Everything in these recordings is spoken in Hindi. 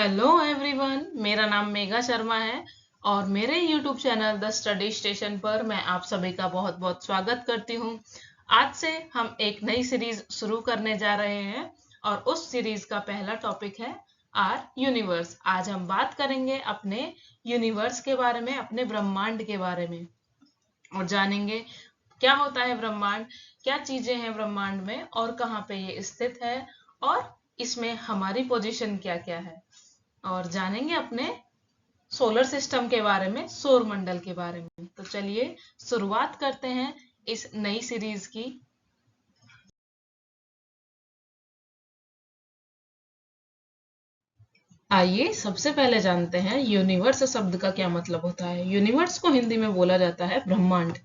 हेलो एवरीवन, मेरा नाम मेघा शर्मा है और मेरे YouTube channel the study station पर मैं आप सभी का बहुत बहुत स्वागत करती हूँ। आज से हम एक नई सीरीज शुरू करने जा रहे हैं और उस सीरीज का पहला टॉपिक है आर यूनिवर्स। आज हम बात करेंगे अपने यूनिवर्स के बारे में, अपने ब्रह्मांड के बारे में और जानेंगे क्या होता है ब्रह्मांड, क्या चीजें हैं ब्रह्मांड में और कहाँ पे ये स्थित है और इसमें हमारी पोजीशन क्या क्या है, और जानेंगे अपने सोलर सिस्टम के बारे में, सौर मंडल के बारे में। तो चलिए शुरुआत करते हैं इस नई सीरीज की। आइए सबसे पहले जानते हैं यूनिवर्स शब्द का क्या मतलब होता है। यूनिवर्स को हिंदी में बोला जाता है ब्रह्मांड।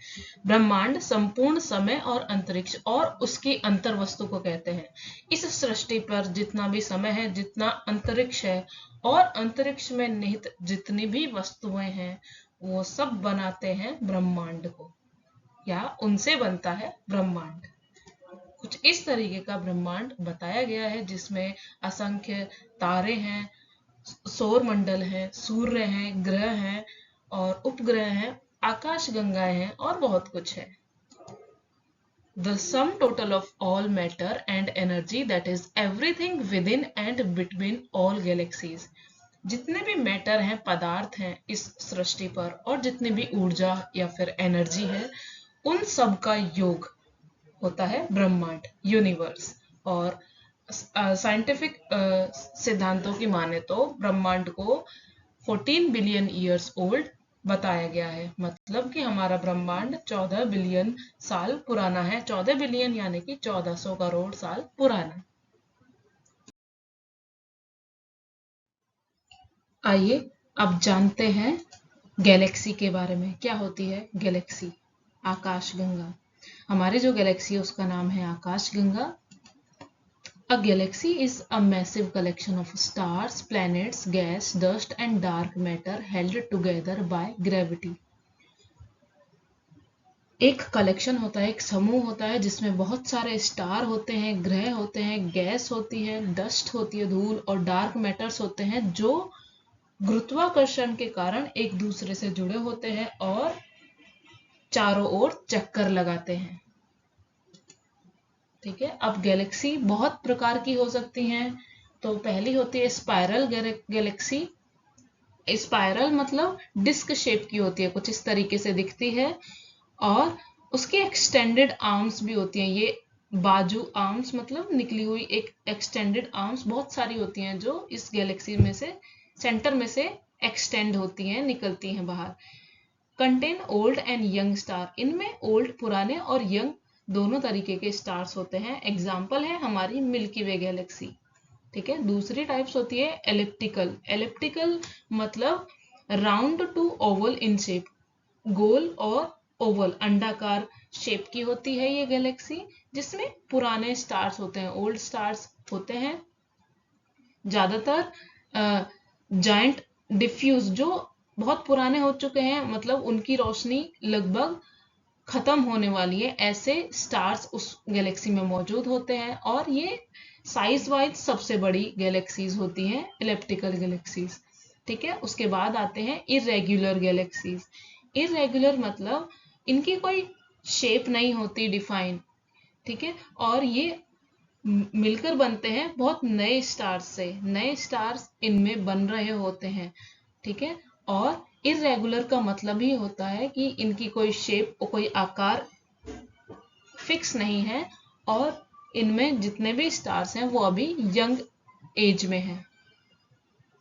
ब्रह्मांड संपूर्ण समय और अंतरिक्ष और उसकी अंतर वस्तु को कहते हैं। इस सृष्टि पर जितना भी समय है, जितना अंतरिक्ष है और अंतरिक्ष में निहित जितनी भी वस्तुएं हैं, वो सब बनाते हैं ब्रह्मांड को, या उनसे बनता है ब्रह्मांड। कुछ इस तरीके का ब्रह्मांड बताया गया है जिसमें असंख्य तारे हैं, सौर मंडल है, सूर्य हैं, ग्रह हैं और उपग्रह हैं, आकाश गंगाएं हैं और बहुत कुछ है। The sum total of all matter and energy, that is everything within and between all galaxies. जितने भी मैटर हैं, पदार्थ हैं इस सृष्टि पर, और जितनी भी ऊर्जा या फिर एनर्जी है, उन सब का योग होता है ब्रह्मांड, यूनिवर्स। और साइंटिफिक सिद्धांतों की माने तो ब्रह्मांड को 14 बिलियन ईयर्स ओल्ड बताया गया है। मतलब कि हमारा ब्रह्मांड 14 बिलियन साल पुराना है। 14 बिलियन यानी कि 1400 करोड़ साल पुराना। आइए अब जानते हैं गैलेक्सी के बारे में। क्या होती है गैलेक्सी? आकाशगंगा। हमारी जो गैलेक्सी है उसका नाम है आकाशगंगा। A galaxy is a massive collection of stars, planets, gas, dust and dark matter held together by gravity. एक कलेक्शन होता है, एक समूह होता है जिसमें बहुत सारे स्टार होते हैं, ग्रह होते हैं, गैस होती है, डस्ट होती है, धूल, और डार्क मैटर्स होते हैं जो गुरुत्वाकर्षण के कारण एक दूसरे से जुड़े होते हैं और चारों ओर चक्कर लगाते हैं। ठीक है। अब गैलेक्सी बहुत प्रकार की हो सकती हैं। तो पहली होती है स्पाइरल गैलेक्सी। स्पाइरल मतलब डिस्क शेप की होती है, कुछ इस तरीके से दिखती है, और उसकी एक्सटेंडेड आर्म्स भी होती हैं। ये बाजू आर्म्स मतलब निकली हुई एक एक्सटेंडेड आर्म्स बहुत सारी होती हैं जो इस गैलेक्सी में से सेंटर में से एक्सटेंड होती हैं, निकलती हैं बाहर। Contain old and young star. इनमें ओल्ड पुराने और यंग दोनों तरीके के स्टार्स होते हैं। एग्जाम्पल है हमारी मिल्की वे गैलेक्सी। ठीक है। दूसरी टाइप्स होती है एलिप्टिकल। एलिप्टिकल मतलब round to oval in shape. गोल और ओवल अंडाकार शेप की होती है ये गैलेक्सी, जिसमें पुराने स्टार्स होते हैं, ओल्ड स्टार्स होते हैं। ज्यादातर जायंट डिफ्यूज जो बहुत पुराने हो चुके हैं, मतलब उनकी रोशनी लगभग खत्म होने वाली है, ऐसे स्टार्स उस गैलेक्सी में मौजूद होते हैं। और ये साइज वाइज सबसे बड़ी गैलेक्सीज होती हैं, इलेप्टिकल गैलेक्सीज। ठीक है। उसके बाद आते हैं इरेग्युलर गैलेक्सीज। इरेग्युलर मतलब इनकी कोई शेप नहीं होती डिफाइन। ठीक है। और ये मिलकर बनते हैं बहुत नए स्टार्स से। नए स्टार्स इनमें बन रहे होते हैं। ठीक है। और इरेगुलर का मतलब ही होता है कि इनकी कोई शेप और कोई आकार फिक्स नहीं है, और इनमें जितने भी स्टार्स हैं वो अभी यंग एज में हैं।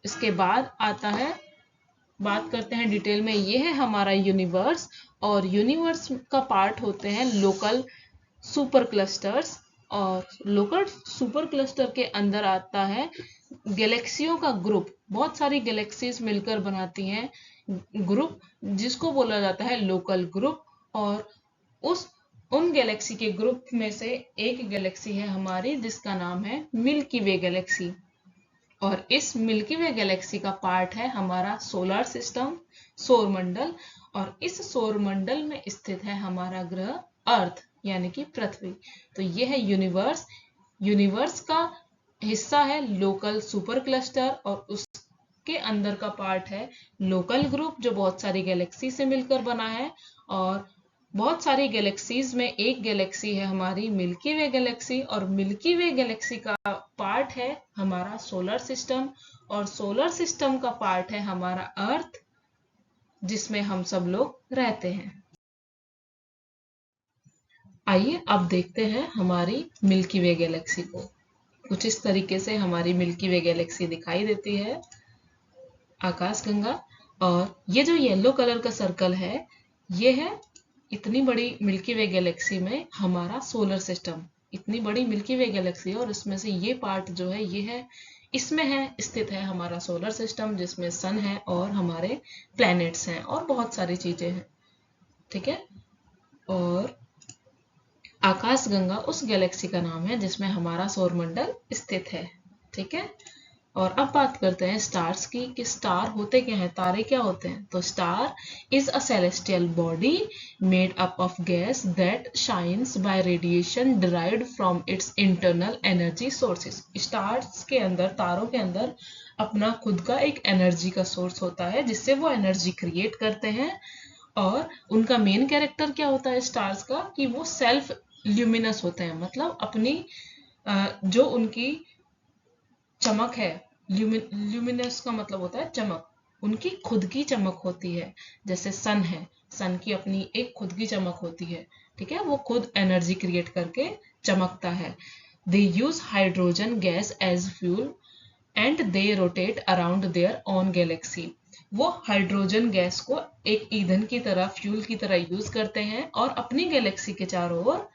इसके बाद आता है, बात करते हैं डिटेल में, ये है हमारा यूनिवर्स। और यूनिवर्स का पार्ट होते हैं लोकल सुपर क्लस्टर्स, और लोकल सुपर क्लस्टर के अंदर आता है गैलेक्सियों का ग्रुप। बहुत सारी गैलेक्सीज मिलकर बनाती हैं ग्रुप, जिसको बोला जाता है लोकल ग्रुप। और उन गैलेक्सी के ग्रुप में से एक गैलेक्सी है हमारी जिसका नाम है मिल्की वे गैलेक्सी। और इस मिल्की वे गैलेक्सी का पार्ट है हमारा सोलर सिस्टम, सौर मंडल। और इस सौर मंडल में स्थित है हमारा ग्रह अर्थ यानी कि पृथ्वी। तो ये है यूनिवर्स। यूनिवर्स का हिस्सा है लोकल सुपर क्लस्टर, और के अंदर का पार्ट है लोकल ग्रुप, जो बहुत सारी गैलेक्सी से मिलकर बना है, और बहुत सारी गैलेक्सीज में एक गैलेक्सी है हमारी मिल्की वे गैलेक्सी, और मिल्की वे गैलेक्सी का पार्ट है हमारा सोलर सिस्टम, और सोलर सिस्टम का पार्ट है हमारा अर्थ, जिसमें हम सब लोग रहते हैं। आइए अब देखते हैं हमारी मिल्की वे गैलेक्सी को। कुछ इस तरीके से हमारी मिल्की वे गैलेक्सी दिखाई देती है, आकाशगंगा। और ये जो येलो कलर का सर्कल है, ये है इतनी बड़ी मिल्की वे गैलेक्सी में हमारा सोलर सिस्टम। इतनी बड़ी मिल्की वे गैलेक्सी है और इसमें से ये पार्ट जो है ये है, इसमें है स्थित है हमारा सोलर सिस्टम, जिसमें सन है और हमारे प्लैनेट्स हैं और बहुत सारी चीजें हैं। ठीक है, और आकाशगंगा उस गैलेक्सी का नाम है जिसमें हमारा सौरमंडल स्थित है। ठीक है, और अब बात करते हैं स्टार्स की कि स्टार होते क्या हैं, तारे क्या होते हैं। तो star is a celestial body made up of gas that shines bye radiation derived from its internal energy sources. Stars के अंदर, तारों के अंदर अपना खुद का एक एनर्जी का सोर्स होता है जिससे वो एनर्जी क्रिएट करते हैं। और उनका मेन कैरेक्टर क्या होता है स्टार्स का, कि वो सेल्फ ल्यूमिनस होते हैं, मतलब अपनी जो उनकी चमक है, ल्यूमिनस का मतलब होता है चमक, उनकी खुद की चमक होती है। जैसे सन है, सन की अपनी एक खुद की चमक होती है। ठीक है, वो खुद एनर्जी क्रिएट करके चमकता है। They use hydrogen gas as fuel and they rotate around their own galaxy. वो हाइड्रोजन गैस को एक ईंधन की तरह, फ्यूल की तरह यूज करते हैं और अपनी गैलेक्सी के चारों ओर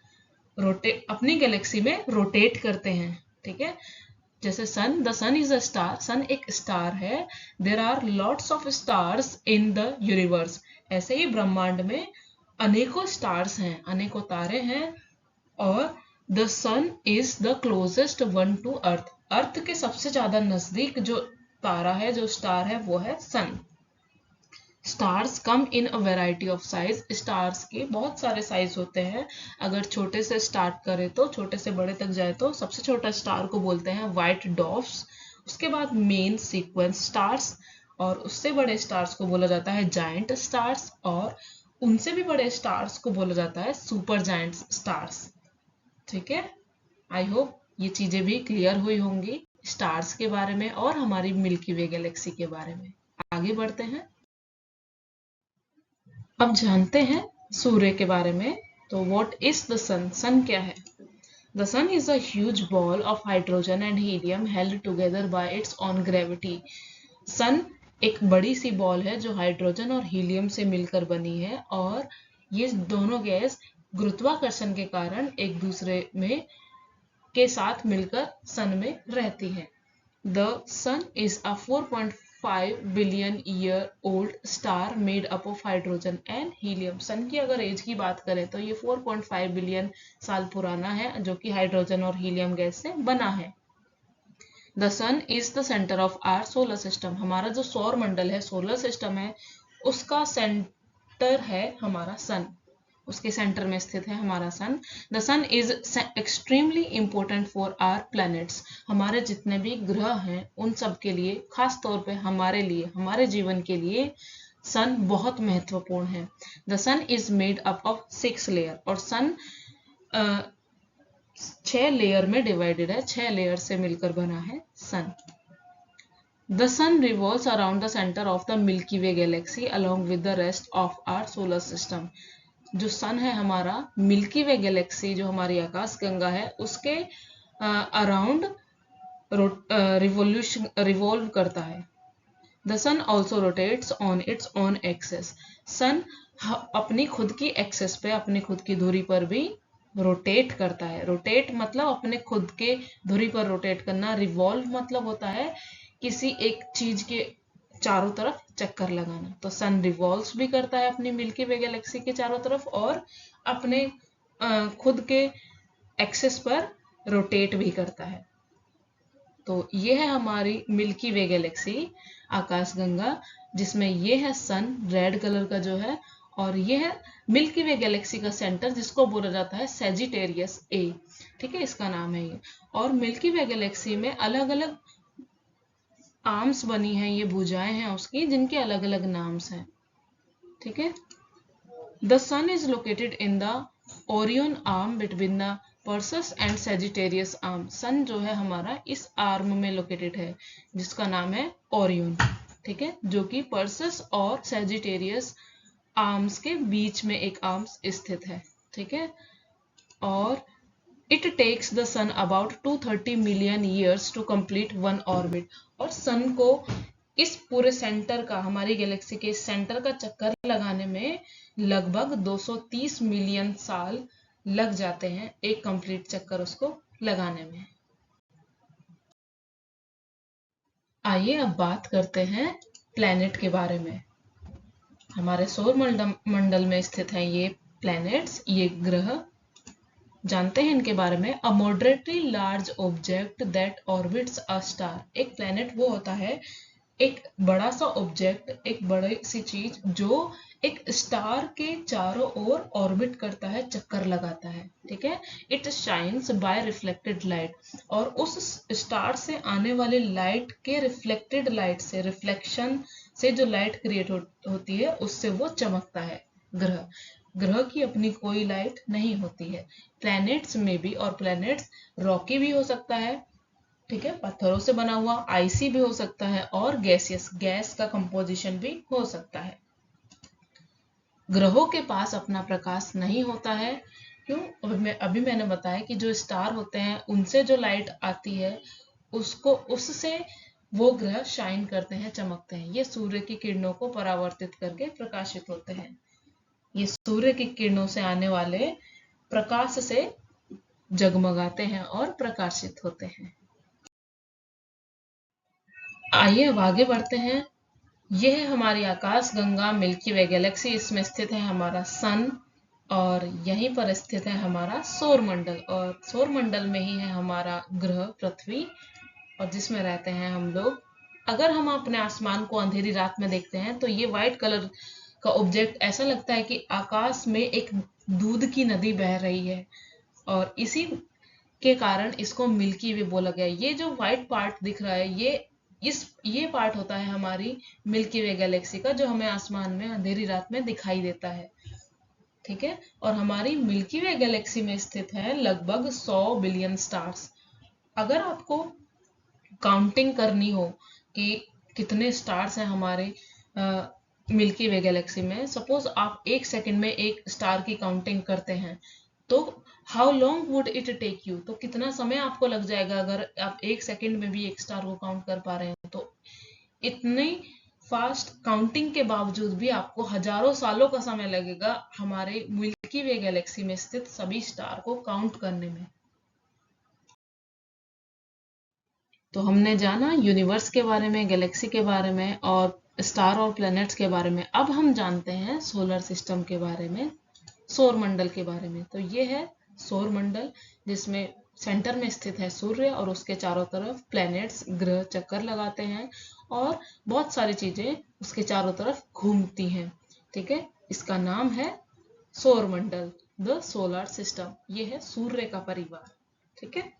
अपनी गैलेक्सी में रोटेट करते हैं। ठीक है, जैसे sun, the sun is a star, sun एक स्टार है। There are lots of stars in the universe, ऐसे ही ब्रह्मांड में अनेकों स्टार्स हैं, अनेकों तारे हैं। और the sun is the closest one to earth, earth के सबसे ज्यादा नजदीक जो तारा है, जो स्टार है, वो है sun. Stars come in a variety of size, stars के बहुत सारे साइज होते हैं। अगर छोटे से स्टार्ट करें तो, छोटे से बड़े तक जाए तो सबसे छोटा स्टार को बोलते हैं व्हाइट डॉर्फ्स, उसके बाद मेन सीक्वेंस स्टार्स, और उससे बड़े स्टार्स को बोला जाता है जायंट स्टार्स, और उनसे भी बड़े स्टार्स को बोला जाता है सुपर जायंट स्टार्स। ठीक है, आई होप ये चीजें भी क्लियर हुई होंगी स्टार्स के बारे में और हमारी मिल्की वे गैलेक्सी के बारे में। आगे बढ़ते हैं, अब जानते हैं सूर्य के बारे में। तो what is the sun, sun क्या है। The sun is a huge ball of hydrogen and helium held together by its own gravity. Sun एक बड़ी सी बॉल है जो हाइड्रोजन और हीलियम से मिलकर बनी है, और ये दोनों गैस गुरुत्वाकर्षण के कारण एक दूसरे में के साथ मिलकर सन में रहती है। The Sun is a 4.5 billion year old star made up of hydrogen and helium. सन की अगर एज की बात करें तो ये 4.5 बिलियन साल पुराना है, जो कि हाइड्रोजन और हीलियम गैस से बना है। The Sun is the center of our solar system. हमारा जो सौर मंडल है, सोलर सिस्टम है, उसका सेंटर है हमारा सन, उसके सेंटर में स्थित है हमारा sun. The sun is extremely important for our planets. हमारे जितने भी ग्रह हैं उन सब के लिए, खास तौर पे हमारे लिए, हमारे जीवन के लिए सन बहुत महत्वपूर्ण है। The sun is made up of 6 layer, और सन 6 लेयर में डिवाइडेड है, 6 लेयर से मिलकर बना है सन। The sun revolves around the center of the Milky Way galaxy along with the rest of our solar system. जो सन है हमारा, मिल्की वे गैलेक्सी जो हमारी आकाश गंगा है, उसके अराउंड रिवॉल्व करता है। The sun also rotates on its own axis. Sun अपनी खुद की एक्सेस पे, अपनी खुद की धुरी पर भी रोटेट करता है। रोटेट मतलब अपने खुद के धुरी पर रोटेट करना। रिवॉल्व मतलब होता है किसी एक चीज के चारों तरफ चक्कर लगाना। तो सन रिवॉल्व्स भी करता है अपनी मिल्की वे गैलेक्सी के चारों तरफ, और अपने खुद के एक्सेस पर रोटेट भी करता है। तो ये है हमारी मिल्की वे गैलेक्सी, आकाशगंगा, जिसमें ये है सन रेड कलर का जो है, और ये है मिल्की वे गैलेक्सी का सेंटर जिसको बोला जाता है सेजिटेरियस ए। ठीक है, इसका नाम है ये। और मिल्की वे गैलेक्सी में अलग अलग आर्म्स बनी हैं, ये भुजाएं हैं उसकी, जिनके अलग अलग नाम्स हैं। ठीक है। The sun is located in the Orion arm between the Perseus and Sagittarius arm. Sun जो है हमारा इस आर्म में लोकेटेड है जिसका नाम है ओरियन। ठीक है, जो कि पर्सस और सेजिटेरियस आर्म्स के बीच में एक आर्म्स स्थित है। ठीक है, और it takes the sun about 230 million years to complete one orbit. और सन को इस पूरे सेंटर का, हमारी गैलेक्सी के सेंटर का चक्कर लगाने में लगभग 230 मिलियन साल लग जाते हैं, एक कंप्लीट चक्कर उसको लगाने में। आइए अब बात करते हैं प्लैनेट के बारे में। हमारे सौर मंडल में स्थित हैं ये प्लैनेट्स, ये ग्रह। जानते हैं इनके बारे में। A moderately large object that orbits a star. एक प्लैनेट वो होता है, एक बड़ा सा ऑब्जेक्ट, एक बड़ी सी चीज जो एक स्टार के चारों ओर ऑर्बिट करता है, चक्कर लगाता है। ठीक है। It shines by reflected light. और उस स्टार से आने वाले लाइट के रिफ्लेक्टेड लाइट से, रिफ्लेक्शन से जो लाइट क्रिएट होती है, उससे वो चमकता है। ग्रह की अपनी कोई लाइट नहीं होती है। प्लैनेट्स में भी, और प्लैनेट्स रॉकी भी हो सकता है, ठीक है, पत्थरों से बना हुआ, आइसी भी हो सकता है, और गैसियस, गैस का कंपोजिशन भी हो सकता है। ग्रहों के पास अपना प्रकाश नहीं होता है। क्यों? अभी मैंने बताया कि जो स्टार होते हैं उनसे जो लाइट आती है उससे वो ग्रह शाइन करते हैं, चमकते हैं। ये सूर्य की किरणों को परावर्तित करके प्रकाशित होते हैं। ये सूर्य की किरणों से आने वाले प्रकाश से जगमगाते हैं और प्रकाशित होते हैं। आइए अब आगे बढ़ते हैं। यह है हमारी आकाश गंगा मिल्की वे गैलेक्सी। इसमें स्थित है हमारा सन, और यहीं पर स्थित है हमारा सौर मंडल, और सौर मंडल में ही है हमारा ग्रह पृथ्वी, और जिसमें रहते हैं हम लोग। अगर हम अपने आसमान को अंधेरी रात में देखते हैं तो ये व्हाइट कलर का ऑब्जेक्ट ऐसा लगता है कि आकाश में एक दूध की नदी बह रही है, और इसी के कारण इसको मिल्की वे बोला गया। ये जो व्हाइट पार्ट दिख रहा है, ये पार्ट होता है हमारी मिल्की वे गैलेक्सी का, जो हमें आसमान में अंधेरी रात में दिखाई देता है। ठीक है। और हमारी मिल्की वे गैलेक्सी में स्थित है लगभग 100 बिलियन स्टार्स। अगर आपको काउंटिंग करनी हो कि कितने स्टार्स हैं हमारे मिल्की वे गैलेक्सी में, सपोज आप एक सेकंड में एक स्टार की काउंटिंग करते हैं, तो how long would it take you, तो कितना समय आपको लग जाएगा अगर आप एक सेकंड में भी एक स्टार को काउंट कर पा रहे हैं। तो इतनी फास्ट काउंटिंग के बावजूद भी आपको हजारों सालों का समय लगेगा हमारे मिल्की वे गैलेक्सी में स्थित सभी स्टार को काउंट करने में। तो हमने जाना यूनिवर्स के बारे में, गैलेक्सी के बारे में, और स्टार और प्लैनेट्स के बारे में। अब हम जानते हैं सोलर सिस्टम के बारे में, सौर मंडल के बारे में। तो ये है सौर मंडल, जिसमें सेंटर में स्थित है सूर्य, और उसके चारों तरफ प्लैनेट्स, ग्रह चक्कर लगाते हैं, और बहुत सारी चीजें उसके चारों तरफ घूमती हैं। ठीक है। इसका नाम है सौर मंडल, द सोलर सिस्टम। ये है सूर्य का परिवार। ठीक है।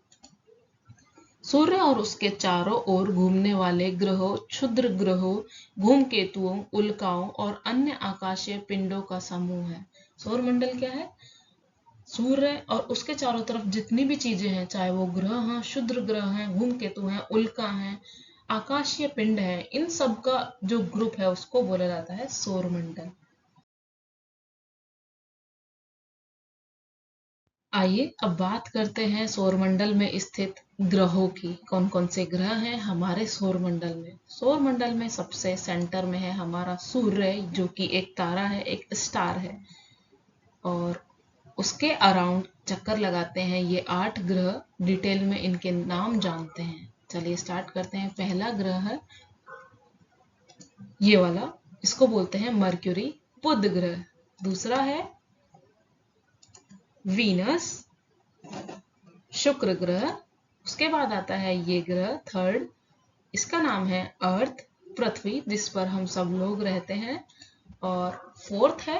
सूर्य और उसके चारों ओर घूमने वाले ग्रहों, क्षुद्र ग्रहों, धूमकेतुओं, उल्काओं और अन्य आकाशीय पिंडों का समूह है। सौर मंडल क्या है? सूर्य और उसके चारों तरफ जितनी भी चीजें हैं, चाहे वो ग्रह हैं, क्षुद्र ग्रह हैं, धूमकेतु हैं, उल्का हैं, आकाशीय पिंड है, इन सब का जो ग्रुप है उसको बोला जाता है सौर मंडल। आइए अब बात करते हैं सौरमंडल में स्थित ग्रहों की। कौन कौन से ग्रह हैं हमारे सौरमंडल में? सौरमंडल में सबसे सेंटर में है हमारा सूर्य, जो कि एक तारा है, एक स्टार है, और उसके अराउंड चक्कर लगाते हैं ये 8 ग्रह। डिटेल में इनके नाम जानते हैं। चलिए स्टार्ट करते हैं। पहला ग्रह है ये वाला, इसको बोलते हैं मर्क्यूरी, बुध ग्रह। दूसरा है वीनस, शुक्र ग्रह। उसके बाद आता है ये ग्रह थर्ड, इसका नाम है अर्थ, पृथ्वी, जिस पर हम सब लोग रहते हैं। और फोर्थ है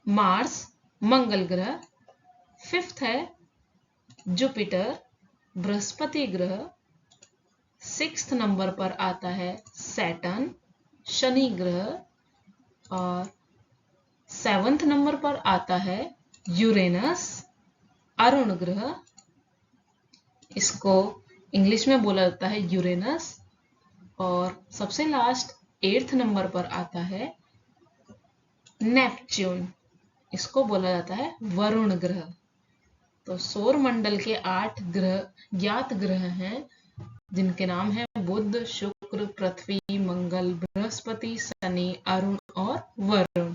मार्स, मंगल ग्रह। फिफ्थ है जुपिटर, बृहस्पति ग्रह। 6th नंबर पर आता है सैटर्न, शनि ग्रह। और 7th नंबर पर आता है यूरेनस, अरुण ग्रह। इसको इंग्लिश में बोला जाता है यूरेनस। और सबसे लास्ट 8th नंबर पर आता है नेपच्यून, इसको बोला जाता है वरुण ग्रह। तो सौर मंडल के 8 ग्रह ज्ञात ग्रह हैं, जिनके नाम है बुध, शुक्र, पृथ्वी, मंगल, बृहस्पति, शनि, अरुण और वरुण।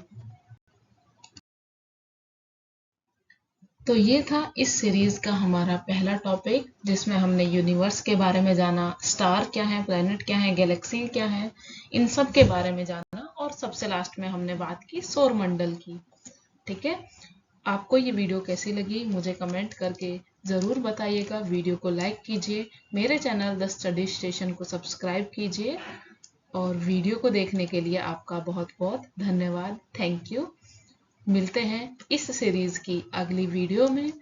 तो ये था इस सीरीज का हमारा पहला टॉपिक, जिसमें हमने यूनिवर्स के बारे में जाना, स्टार क्या है, प्लैनेट क्या है, गैलेक्सी क्या है, इन सब के बारे में जाना। और सबसे लास्ट में हमने बात की सौर मंडल की। ठीक है, आपको ये वीडियो कैसी लगी मुझे कमेंट करके ज़रूर बताइएगा। वीडियो को लाइक कीजिए, मेरे चैनल द स्टडी स्टेशन को सब्सक्राइब कीजिए। और वीडियो को देखने के लिए आपका बहुत बहुत धन्यवाद। Thank you. मिलते हैं इस सीरीज की अगली वीडियो में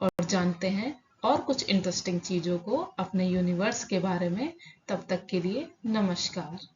और जानते हैं और कुछ इंटरेस्टिंग चीज़ों को अपने यूनिवर्स के बारे में। तब तक के लिए नमस्कार।